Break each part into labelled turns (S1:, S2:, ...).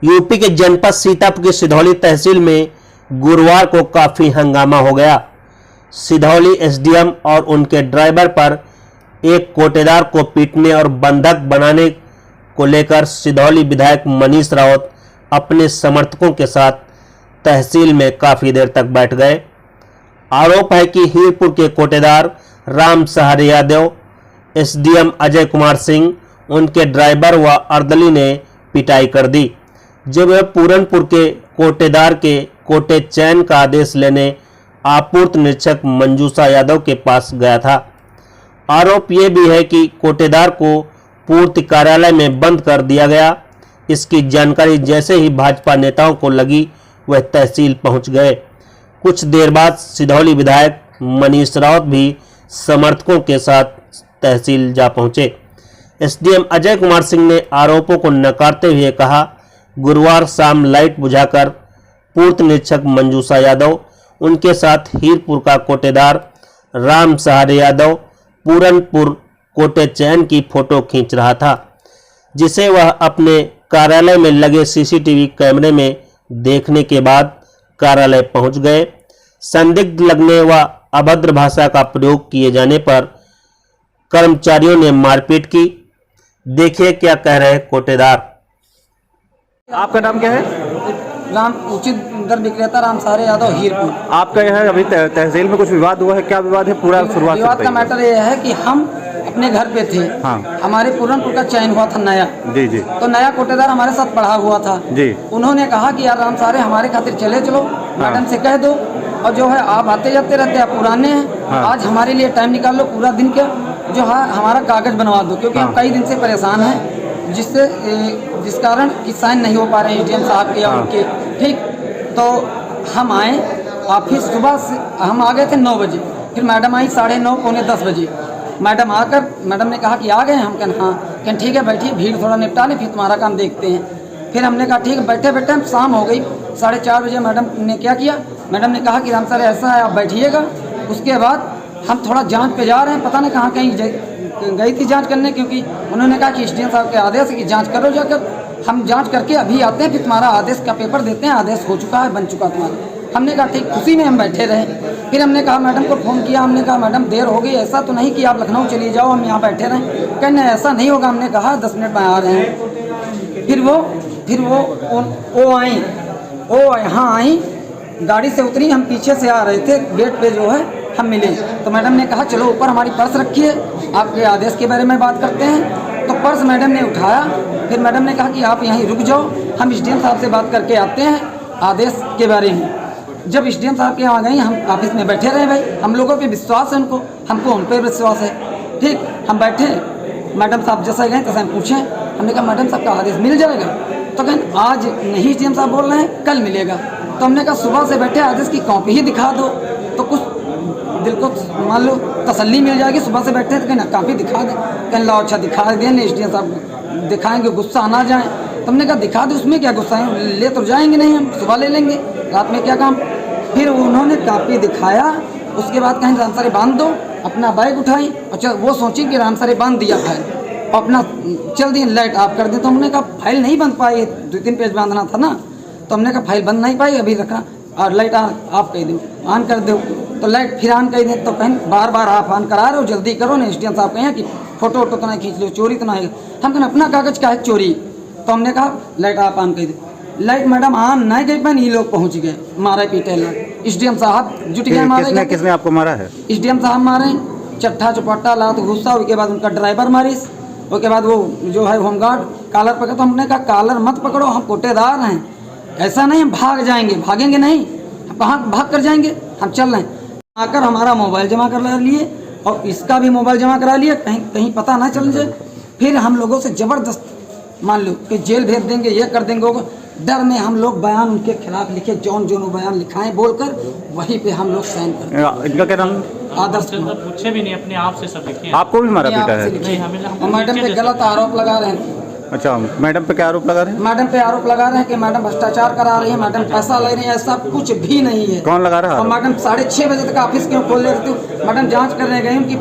S1: UP के जनपद सीतापुर की सिधौली तहसील में गुरुवार को काफी हंगामा हो गया। सिधौली एसडीएम और उनके ड्राइवर पर एक कोटेदार को पीटने और बंधक बनाने को लेकर सिधौली विधायक मनीष राउत अपने समर्थकों के साथ तहसील में काफी देर तक बैठ गए। आरोप है कि हीरपुर के कोटेदार राम सहारे यादव, एसडीएम अजय कुमार सिंह, उनके ड्राइवर व अर्दली ने पिटाई कर दी जब वह पूरनपुर के कोटेदार के कोटे चयन का आदेश लेने आपूर्ति निरीक्षक मंजूषा यादव के पास गया था। आरोप यह भी है कि कोटेदार को पूर्ति कार्यालय में बंद कर दिया गया। इसकी जानकारी जैसे ही भाजपा नेताओं को लगी वह तहसील पहुंच गए। कुछ देर बाद सिधौली विधायक मनीष राउत भी समर्थकों के साथ तहसील जा पहुंचे। एसडीएम अजय कुमार सिंह ने आरोपों को नकारते हुए कहा, गुरुवार शाम लाइट बुझाकर पूर्ति निरीक्षक मंजूषा यादव, उनके साथ हीरपुर का कोटेदार राम सहारे यादव पूरनपुर कोटे चयन की फोटो खींच रहा था, जिसे वह अपने कार्यालय में लगे सीसीटीवी कैमरे में देखने के बाद कार्यालय पहुंच गए। संदिग्ध लगने व अभद्र भाषा का प्रयोग किए जाने पर कर्मचारियों ने मारपीट की। देखिए क्या कह रहे कोटेदार।
S2: आपका नाम क्या है?
S3: राम उचित दर विक्रेता राम सहारे यादव हीरपुर।
S2: आपका यह अभी तहसील में कुछ विवाद हुआ है, क्या विवाद है? पूरा शुरुआत से
S3: विवाद का मैटर यह है कि हम अपने घर पे थे।
S2: हाँ।
S3: हमारे पूरनपुर का चयन हुआ था नया।
S2: जी जी।
S3: तो नया कोटेदार हमारे साथ पढ़ा हुआ था
S2: जी।
S3: उन्होंने कहा कि यार राम सहारे हमारे खातिर चले चलो, मैडम से कह दो, और जो है आप आते जाते रहते, आप पुराने हैं, आज हमारे लिए टाइम निकाल लो, पूरा दिन क्या जो है हमारा कागज बनवा दो, क्योंकि हम कई दिन से परेशान हैं, जिस कारण कि साइन नहीं हो पा रहे हैं एसडीएम साहब के या उनके। ठीक, तो हम आए ऑफिस, सुबह से हम आ गए थे 9 बजे, फिर मैडम आई 9:30 पौने 10 बजे। मैडम आकर मैडम ने कहा कि आ गए हम, कहना हाँ, कहना ठीक है बैठिए, भीड़ थोड़ा निपटा लें फिर तुम्हारा काम देखते हैं। फिर हमने कहा ठीक है, बैठे बैठे हम शाम हो गई 4:30 बजे। मैडम ने क्या किया, मैडम ने कहा कि राम सर ऐसा है आप बैठिएगा। उसके बाद हम थोड़ा जांच पे जा रहे हैं, पता नहीं कहाँ कहीं गई थी जांच करने, क्योंकि उन्होंने कहा कि एसडीएम साहब के आदेश है कि जांच करो जाकर, हम जांच करके अभी आते हैं, फिर तुम्हारा आदेश का पेपर देते हैं, आदेश हो चुका है, बन चुका तुम्हारा। हमने कहा ठीक, खुशी में हम बैठे रहे। फिर हमने कहा मैडम को फ़ोन किया, हमने कहा मैडम देर हो गई, ऐसा तो नहीं कि आप लखनऊ चली जाओ, हम यहाँ बैठे रहें। कहने ऐसा नहीं होगा, हमने कहा 10 मिनट में आ रहे हैं। फिर वो आई, वो यहाँ आई, गाड़ी से उतरी, हम पीछे से आ रहे थे, गेट पे जो है हम मिले। तो मैडम ने कहा चलो ऊपर हमारी पर्स रखिए, आपके आदेश के बारे में बात करते हैं। तो पर्स मैडम ने उठाया, फिर मैडम ने कहा कि आप यहीं रुक जाओ, हम एसडीएम साहब से बात करके आते हैं आदेश के बारे में। जब एसडीएम साहब के यहाँ गए, हम ऑफिस में बैठे रहे। भाई हम लोगों पे विश्वास है, हमको उन पर विश्वास है। ठीक, हम बैठे, मैडम साहब जैसा गए तैसे हम पूछें, हमने कहा मैडम साहब का आदेश मिल जाएगा? तो कहें आज नहीं एसडीएम साहब बोल रहे हैं, कल मिलेगा। तो हमने कहा सुबह से बैठे, आदेश की कॉपी ही दिखा दो तो कुछ दिल को मान लो तसल्ली मिल जाएगी। सुबह से बैठे तो कहना काफ़ी दिखा दें, कहने लो अच्छा दिखा दें, एसडीएम साहब दिखाएंगे, गुस्सा ना जाए। तो हमने कहा दिखा दे, उसमें क्या गुस्सा है, ले तो जाएंगे नहीं, हम सुबह ले लेंगे, रात में क्या काम। फिर उन्होंने कापी दिखाया, उसके बाद कहीं राम सरे बांध दो, अपना बैग उठाई और वो सोची कि राम सरे बांध दिया फाइल, और अपना चल दिए, लाइट ऑफ कर दें। तो हमने कहा फाइल नहीं बंद पाई, 2-3 पेज बांधना था ना, तो हमने कहा फाइल बंद नहीं पाई, अभी रखना, और लाइट ऑफ कर दो, ऑन कर दो। तो लाइट फिर ऑन कर दें, तो कहीं बार बार आप ऑन करा रहे हो, जल्दी करो ना। एसडीएम साहब कहें कि फोटो वोटो तो नहीं खींच लो, चोरी तो नहीं। हम कहें अपना कागज़ का है चोरी। तो हमने कहा लाइट आप ऑन कर दो। लाइट मैडम ऑन नहीं गई, पर ये लोग पहुँच गए, मारे पीटे लोग। एसडीएम साहब जुट गए मारे।
S2: किसने आपको मारा है?
S3: एसडीएम साहब मारे, चट्ठा चौपट्टा लात गुस्सा। उसके बाद उनका ड्राइवर मारिस, उसके बाद वो जो है होमगार्ड कॉलर पकड़। तो हमने कहा कॉलर मत पकड़ो, हम कोटेदार हैं, ऐसा नहीं हम भाग जाएंगे, भागेंगे नहीं, भाग कर जाएंगे, हम चल रहे हैं। आकर हमारा मोबाइल जमा करा लिए और इसका भी मोबाइल जमा करा लिया, कहीं पता ना चल जाए। फिर हम लोगों से ज़बरदस्त मान लो कि जेल भेज देंगे, ये कर देंगे। डर में हम लोग बयान उनके खिलाफ लिखे, जौन बयान लिखाएं बोलकर, वहीं पे हम लोग साइन कर।
S2: इनका क्या नाम?
S3: आदर्श।
S4: पूछे भी नहीं, अपने आप से सब लिखे।
S2: आपको भी मारा पीटा है?
S3: मैडम पे गलत आरोप लगा रहे हैं।
S2: अच्छा, मैडम पे क्या आरोप लगा रहे हैं?
S3: मैडम पे आरोप लगा रहे हैं कि मैडम भ्रष्टाचार करा रही है, मैडम पैसा ले रही है, ऐसा कुछ भी नहीं है।
S2: कौन लगा रहा है?
S3: और मैडम 6:30 बजे तक ऑफिस क्यों खोल लेती हूँ? मैडम जांच करने गई,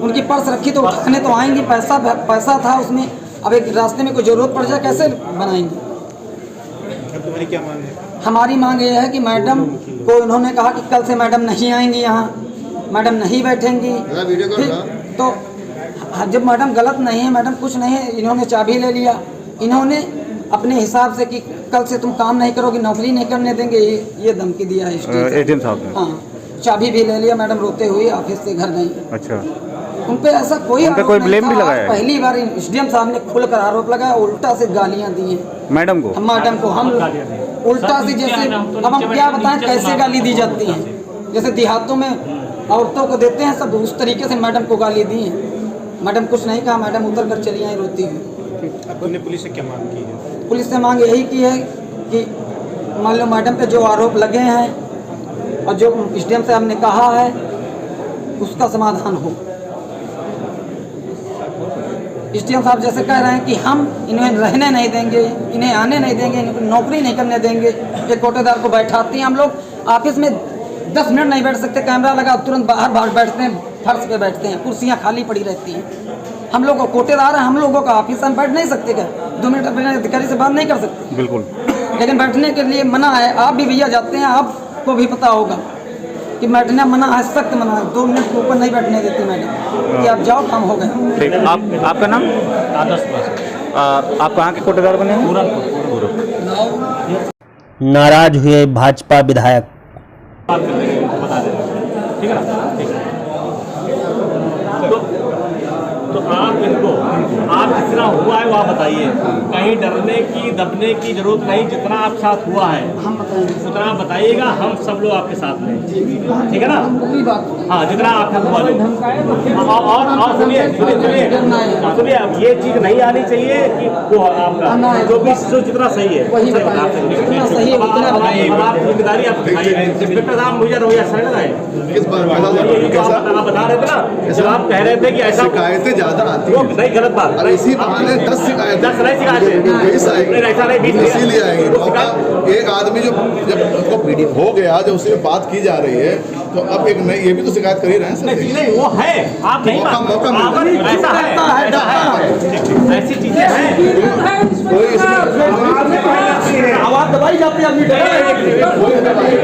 S3: उनकी पर्स रखी तो उठाने तो आएंगी, पैसा था उसमें, अब एक रास्ते में कोई जरूरत पड़ जाए कैसे बनाएंगी?
S5: क्या मांग है?
S3: हमारी मांग ये है कि मैडम को इन्होंने कहा कि कल से मैडम नहीं आएंगी यहाँ, मैडम नहीं बैठेंगी। फिर तो जब मैडम गलत नहीं है, मैडम कुछ नहीं है, इन्होंने चाबी ले लिया, इन्होंने अपने हिसाब से कि कल से तुम काम नहीं करोगे, नौकरी नहीं करने देंगे, ये धमकी दिया है
S2: एसडीएम साहब ने।
S3: हाँ, चाबी भी ले लिया, मैडम रोते हुए ऑफिस से घर गई।
S2: अच्छा,
S3: उन पे ऐसा कोई
S2: उन पे
S3: आरोप
S2: कोई
S3: नहीं
S2: ब्लेम
S3: था।
S2: भी लगाया है?
S3: पहली बार एसडीएम साहब ने खुलकर आरोप लगाया, उल्टा से गालियां दी हैं
S2: मैडम को।
S3: मैडम को। हम उल्टा से जैसे अब हम क्या बताएं कैसे गाली दी जाती हैं, जैसे देहातों में औरतों को देते हैं सब, उस तरीके से मैडम को गाली दी हैं। मैडम कुछ नहीं कहा, मैडम उतर कर चली आई रोती हुई।
S5: आपने पुलिस से क्या मांग की है?
S3: पुलिस से मांग यही की है कि मान लो मैडम पे जो आरोप लगे हैं और जो एसडीएम साहब ने कहा है उसका समाधान हो। एसडीएम साहब जैसे कह रहे हैं कि हम इन्हें रहने नहीं देंगे, इन्हें आने नहीं देंगे, इनको नौकरी नहीं करने देंगे। एक कोटेदार को बैठाते हैं, हम लोग ऑफिस में 10 मिनट नहीं बैठ सकते, कैमरा लगा तुरंत बाहर बैठते हैं, फर्श पे बैठते हैं, कुर्सियां खाली पड़ी रहती हैं। हम लोग को कोटेदार है, हम लोगों का ऑफिस हम बैठ नहीं सकते क्या? 2 मिनट अपने अधिकारी से बात नहीं कर सकते?
S2: बिल्कुल।
S3: लेकिन बैठने के लिए मना है। आप भी भैया जाते हैं, आपको भी पता होगा कि बैठना मना है, सख्त मना है। 2 मिनट के ऊपर नहीं बैठने देती मैडम कि आप जाओ, काम हो गया।
S2: ठीक, आपका नाम?
S4: आदर्श बस।
S2: आप कहाँ के कोटेदार बने हैं?
S1: नाराज हुए भाजपा विधायक।
S4: बात कर लेंगे, उनको बता देंगे, ठीक है ना? ठीक है। तो आप इनको, आप जितना हुआ है वो आप बताइए, कहीं डरने की दबने की जरूरत नहीं। जितना आप साथ हुआ है
S3: हम बताएंगे,
S4: उतना आप बताइएगा, हम सब लोग आपके साथ में, ठीक है ना?
S3: पूरी बात।
S4: हाँ, जितना आपका हुआ जो। और सुनिए, अब ये चीज नहीं आनी चाहिए कि वो आपका जो भी जितना सही है
S3: वही बताइए, जितना सही है उतना बताइए।
S4: आप जिम्मेदारी आप दिखाइए। इंस्पेक्टर साहब मुझे रोया सर ना आप बता रहे थे ना, जब आप कह रहे थे कि ऐसा
S6: शिकायतें ज्यादा आती हैं,
S4: नहीं, गलत बात।
S6: और इसी बहाने 10 शिकायतें
S4: 10 नहीं शिकायतें,
S6: 20 आएंगी,
S4: ऐसा नहीं, 20
S6: इसीलिए आएंगी। मौका एक आदमी जो जब उसको हो गया, जब उससे बात की जा रही है, तो अब एक नहीं, ये भी तो शिकायत कर ही रहे हैं सर।
S4: नहीं, वो है, आप नहीं
S6: मौका मिलता है।
S4: ऐसा है, ऐसी चीजें हैं।
S6: कोई इसमें
S3: आवाज दबाई जाती है, आदमी डरा है।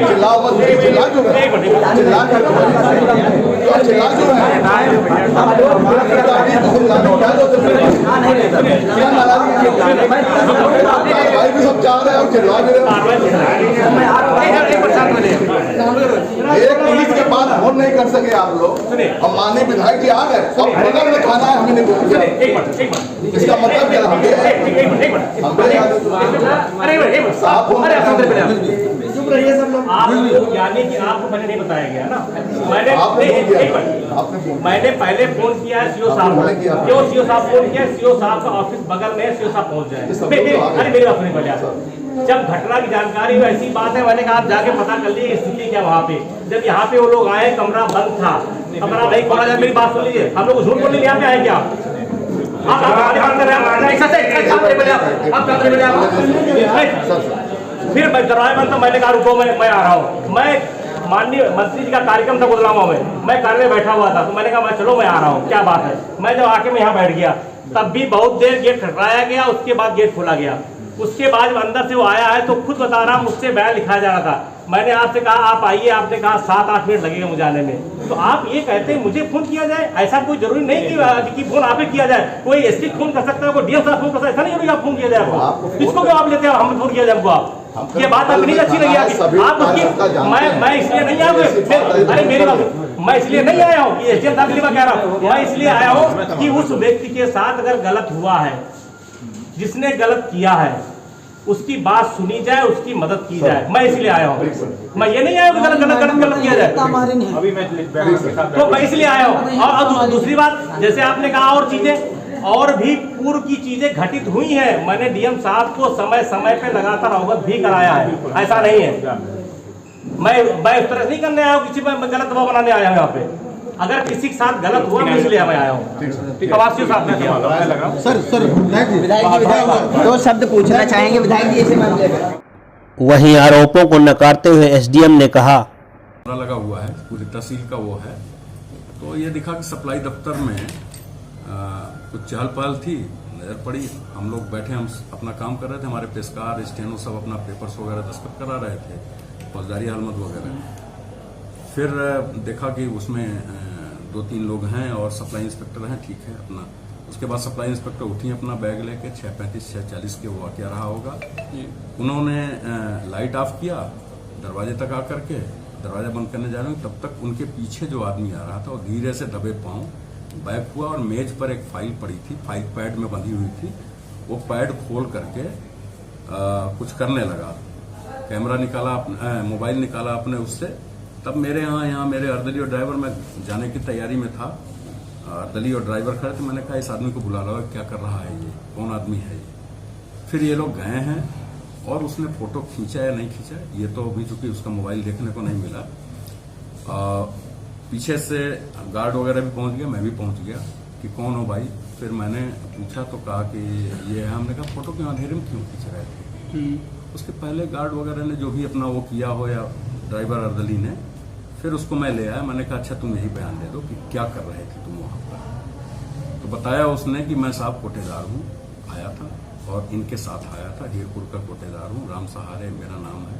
S6: चिल्लाओ मत, चिल्ला क्यों रहे हैं? चिल्ला क्यों रहे हैं? तो चिल्ला क्यों रहे हैं? भाई भी सब चाह रहे हैं और चिल्ला भी रहे हैं। एक पुलिस के बाद फोन नहीं कर सके आप लोग, हम माननीय विधायक जी आ गए, अब बगल में खाना है, हमें नहीं बोल, इसका मतलब क्या?
S4: आप यानी कि आपको मैंने नहीं बताया गया ना, मैंने पहले फोन किया है सीओ साहब को, क्यों सीओ साहब फोन किया? सीओ साहब का ऑफिस बगल में है, सीओ साहब पहुंच जाए। अरे मेरी बात सुनिए पहले। जब घटना की जानकारी हो, ऐसी बात है, मैंने कहा आप जाके पता कर लीजिए स्थिति क्या वहाँ पे। जब यहाँ पे वो लोग आए, कमरा बंद था, कमरा नहीं खोला जाए। मेरी बात सुन लीजिए, हम लोग झूठ बोलने यहाँ पे आए क्या? फिर दरवाजा बंद, तो मैंने कहा रुको, मैं आ रहा हूँ। मैं माननीय मंत्री जी का कार्यक्रम था गुजरावा में, मैं कार्य में बैठा हुआ था, तो मैंने कहा मैं चलो मैं आ रहा हूँ, क्या बात है। मैं जब आके मैं यहाँ बैठ गया, तब भी बहुत देर गेट खटखटाया गया, उसके बाद गेट खोला गया। उसके बाद अंदर से वो आया है, तो खुद बता रहा, मुझसे बयान लिखाया जा रहा था। मैंने आपसे कहा आप आइए, आपने कहा 7-8 मिनट लगेगा मुझे आने में। तो आप ये कहते हैं मुझे फोन किया जाए? ऐसा कोई जरूरी नहीं कि फोन आप ही किया जाए। कोई एसपी फोन कर सकता है, कोई डीएम साहब फोन कर सकता है, ऐसा नहीं जरूरी आप फोन किया जाए आपको। किसको क्यों आप लेते हैं? हम फोन किया जाए हमको? आप ये बात आपको नहीं अच्छी लगी आप उसकी? मैं इसलिए नहीं आया, अरे मेरी बात, मैं इसलिए नहीं आया हूँ कि एसडीएम साहब के लिए कह रहा हूँ, मैं इसलिए आया हूँ कि उस व्यक्ति के साथ अगर गलत हुआ है, जिसने गलत किया है, उसकी बात सुनी जाए, उसकी मदद की जाए। मैं इसलिए आया हूँ, मैं ये नहीं आया हूँ गलत किया जाए।
S5: अभी मैं
S4: तो मैं इसलिए आया हूँ। और दूसरी बात, जैसे आपने कहा और चीजें और भी पूर्व की चीजें घटित हुई हैं, मैंने डीएम साहब को समय समय पे लगातार अवगत भी कराया है, ऐसा नहीं है। मैं उस तरह नहीं करने आया हूँ, किसी में गलत दबाव बनाने आया हूँ यहाँ पे। अगर किसी के साथ गलत हुआ, मैं इसलिए मैं आया हूँ। आवासीय साहब ने किया।
S6: सर
S3: विधायक दो शब्द पूछना चाहेंगे विधायक जी से मामले में।
S1: वहीं आरोपों को नकारते हुए एसडीएम ने कहा,
S7: लगा हुआ है, पूरी तहसील का वो है। तो ये दिखा कि सप्लाई दफ्तर में कुछ चहल पहल थी, नजर पड़ी, हम लोग बैठे, हम अपना काम कर रहे थे, हमारे पेशकार स्टेनो सब अपना पेपर्स वगैरह दस्तखत करा रहे थे, फौजदारी हालत वगैरह। फिर देखा कि उसमें 2-3 लोग हैं और सप्लाई इंस्पेक्टर हैं, ठीक है अपना। उसके बाद सप्लाई इंस्पेक्टर उठी अपना बैग लेके 6:35 6:40 के वो वाकया रहा होगा। उन्होंने लाइट ऑफ किया, दरवाजे तक आकर के दरवाजा बंद करने जा रहे हैं, तब तक उनके पीछे जो आदमी आ रहा था वो धीरे से दबे पांव बैक हुआ और मेज पर एक फाइल पड़ी थी, फाइल पैड में बंधी हुई थी, वो पैड खोल करके कुछ करने लगा। कैमरा निकाला, मोबाइल निकाला अपने उससे। तब मेरे यहाँ मेरे अर्दली और ड्राइवर, मैं जाने की तैयारी में था, अर्दली और ड्राइवर खड़े थे। मैंने कहा इस आदमी को बुला लो, क्या कर रहा है ये, कौन आदमी है ये। फिर ये लोग गए हैं और उसने फोटो खींचा या नहीं खींचा ये तो अभी चूंकि उसका मोबाइल देखने को नहीं मिला। पीछे से गार्ड वगैरह भी पहुंच गया, मैं भी पहुंच गया कि कौन हो भाई। फिर मैंने पूछा तो कहा कि ये है। हमने कहा फोटो क्यों अंधेरे में क्यों खींच रहे थे। उसके पहले गार्ड वगैरह ने जो भी अपना वो किया हो या ड्राइवर अर्दली ने, फिर उसको मैं ले आया। मैंने कहा अच्छा तुम यही बयान दे दो कि क्या कर रहे थे तुम वहां पर। तो बताया उसने कि मैं साहब कोटेदार हूँ, आया था और इनके साथ आया था, हीरपुर का कोटेदार हूँ, राम सहारे मेरा नाम है।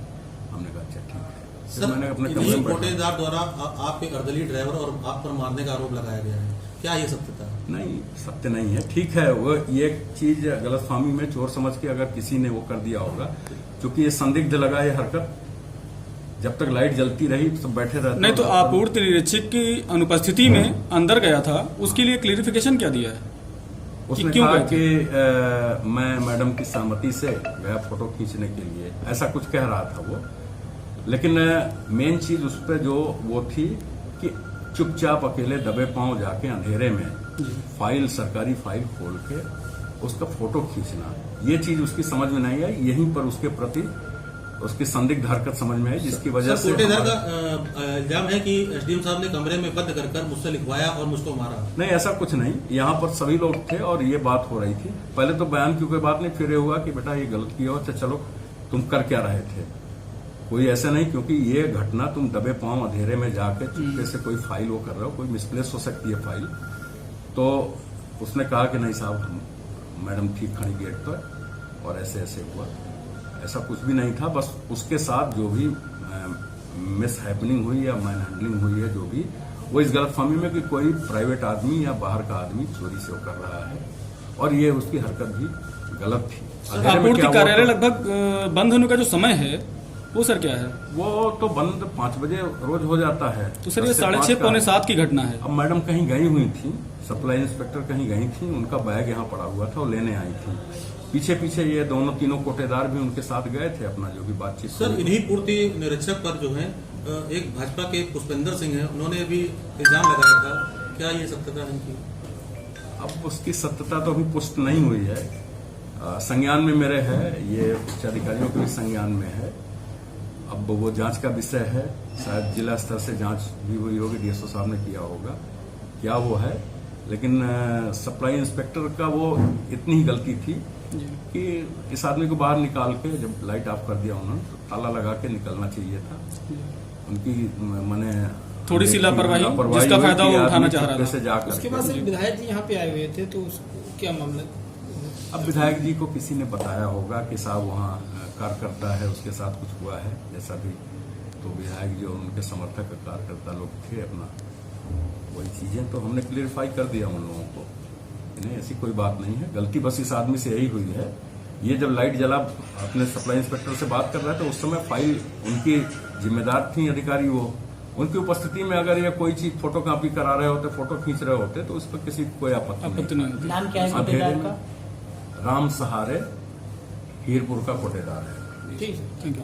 S7: हमने कहा अच्छा ठीक है।
S8: सर,
S7: मैंने अपने
S8: इन्हीं कोटेदार द्वारा आपके अर्दली ड्राइवर और आप पर मारने का आरोप लगाया गया है, क्या ये सत्य था? नहीं,
S7: सत्य नहीं है। ठीक है, वो ये चीज गलतफहमी में चोर समझ के अगर किसी ने वो कर दिया होगा, क्योंकि ये संदिग्ध लगा ये हरकत। जब तक लाइट जलती रही सब बैठे रहते।
S9: नहीं तो आपूर्ति निरीक्षक की अनुपस्थिति में अंदर गया था, उसके लिए क्लियरिफिकेशन क्या दिया है?
S7: उसने
S9: क्यों
S7: कहा कि मैं मैडम की सहमति से गया फोटो खींचने के लिए, ऐसा कुछ कह रहा था वो। लेकिन मेन चीज उस पर जो वो थी कि चुपचाप अकेले दबे पांव जाके अंधेरे में फाइल, सरकारी फाइल खोल के उसका फोटो खींचना, ये चीज उसकी समझ में नहीं आई। यहीं पर उसके प्रति उसकी संदिग्ध हरकत समझ में आई, जिसकी वजह से
S8: कोटेदार का इल्जाम है कि एसडीएम साहब ने कमरे में बंद कर मुझसे लिखवाया और मुझको मारा।
S7: नहीं, ऐसा कुछ नहीं। यहाँ पर सभी लोग थे और ये बात हो रही थी। पहले तो बयान की कोई बात नहीं, फिर ये हुआ कि बेटा ये गलत किया हो, अच्छा चलो तुम कर क्या रहे थे। कोई ऐसा नहीं, क्योंकि ये घटना तुम दबे पांव अंधेरे में जाके चुपके से कोई फाइल वो कर रहे हो, कोई मिसप्लेस हो सकती है फाइल। तो उसने कहा कि नहीं साहब, मैडम ठीक खड़ी गेट पर और ऐसे ऐसे हुआ, ऐसा कुछ भी नहीं था। बस उसके साथ जो भी मिस हैपनिंग हुई या मैन हैंडलिंग हुई है, जो भी वो इस गलतफहमी में कि कोई प्राइवेट आदमी या बाहर का आदमी चोरी से वो कर रहा है, और ये उसकी हरकत भी गलत थी।
S9: आपूर्ति कार्यालय लगभग बंद होने का जो समय है वो सर क्या है?
S7: वो तो बंद 5 बजे रोज हो जाता है।
S9: तो सर ये 6:30 पौने 7 की घटना है।
S7: अब मैडम कहीं गई हुई थी, सप्लाई इंस्पेक्टर कहीं गई थी, उनका बैग यहाँ पड़ा हुआ था, वो लेने आई थी। पीछे पीछे ये दोनों तीनों कोटेदार भी उनके साथ गए थे, अपना जो भी बातचीत।
S8: सर, इन्हीं पूर्ति निरीक्षक पर जो है एक भाजपा के पुष्पेंद्र सिंह है, उन्होंने भी इल्जाम लगाया था, क्या ये सत्यता है इनकी?
S7: अब उसकी सत्यता तो अभी पुष्ट नहीं हुई है, संज्ञान में मेरे है, ये उच्च अधिकारियों के भी संज्ञान में है। अब वो जांच का विषय है, शायद जिला स्तर से जांच भी हुई होगी, डीएसओ साहब ने किया होगा, क्या वो है। लेकिन सप्लाई इंस्पेक्टर का वो इतनी ही गलती थी कि इस आदमी को बाहर निकाल के जब लाइट ऑफ कर दिया उन्होंने, तो ताला लगा के निकलना चाहिए था। उनकी मैंने
S9: थोड़ी सी लापरवाही, जिसका फायदा वो उठाना चाह रहा था।
S10: उसके बाद विधायक जी यहाँ पे आए हुए थे, तो क्या मामला?
S7: अब विधायक जी को किसी ने बताया होगा कि साहब वहाँ कार्यकर्ता है, उसके साथ कुछ हुआ है जैसा भी। तो विधायक जी और उनके समर्थक कार्यकर्ता लोग थे, अपना वही चीजें तो हमने क्लियरिफाई कर दिया उन लोगों को। नहीं, ऐसी कोई बात नहीं है, गलती बस इस आदमी से यही हुई है। ये जब लाइट जला, अपने सप्लाई इंस्पेक्टर से बात कर रहे थे, उस समय फाइल उनकी जिम्मेदार थी अधिकारी, वो उनकी उपस्थिति में अगर ये कोई चीज फोटो कॉपी करा रहे होते, फोटो खींच रहे होते, तो उस पर किसी कोई आपत्ति नहीं होती।
S10: नाम क्या है कोटेदार का?
S7: राम सहारे, हीरपुर का कोटेदार है।
S10: ठीक है, थैंक यू।